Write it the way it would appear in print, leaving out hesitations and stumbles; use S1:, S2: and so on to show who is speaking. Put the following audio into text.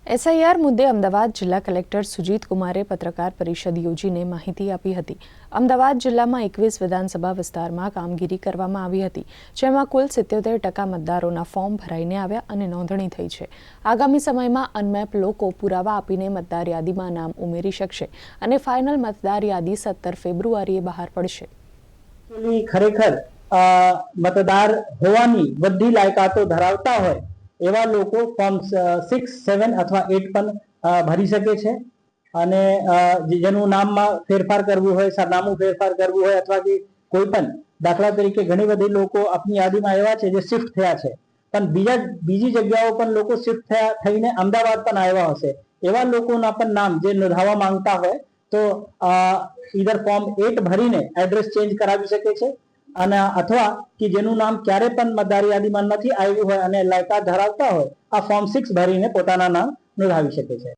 S1: SIR મુદ્દે અમદાવાદ જિલ્લા collector Sujit કુમારે પત્રકાર પરિષદ યોજીને માહિતી આપી હતી। અમદાવાદ જિલ્લામાં 21 વિધાનસભા વિસ્તારમાં કામગીરી કરવામાં આવી હતી, જેમાં કુલ 77% મતદારોના ફોર્મ ભરાઈને આવ્યા અને નોંધણી થઈ છે। આગામી સમયમાં અનમેપ લોકો પુરાવા આપીને મતદાર યાદીમાં નામ ઉમેરી શકશે અને ફાઇનલ મતદાર યાદી 17 ફેબ્રુઆરીએ બહાર પડશે।
S2: ખરેખર મતદાર હોવાની બધી લાયકાતો ધરાવતા હોય એવા લોકો ફોર્મ 6, 7 અથવા 8 પણ ભરી શકે છે અને જેનું નામમાં ફેરફાર કરવું હોય, સરનામું ફેરફાર કરવું હોય અથવા કે કોઈ પણ દાખલા તરીકે ઘણી બધી લોકો આપની યાદીમાં એવા છે જે શિફ્ટ થયા છે પણ બીજી જગ્યાઓ પણ લોકો શિફ્ટ થઈને અમદાવાદ પણ આવ્યા હશે, એવા લોકોના પણ નામ જે નોંધાવવા માંગતા હોય તો ઈધર ફોર્મ 8 ભરીને એડ્રેસ ચેન્જ કરાવી શકે છે અને અથવા કે જેનું નામ ક્યારે પણ મતદાર યાદીમાં નથી આવ્યું હોય અને લાયકાત ધરાવતા હોય આ ફોર્મ 6 ભરીને પોતાના નામ નોંધાવી શકે છે।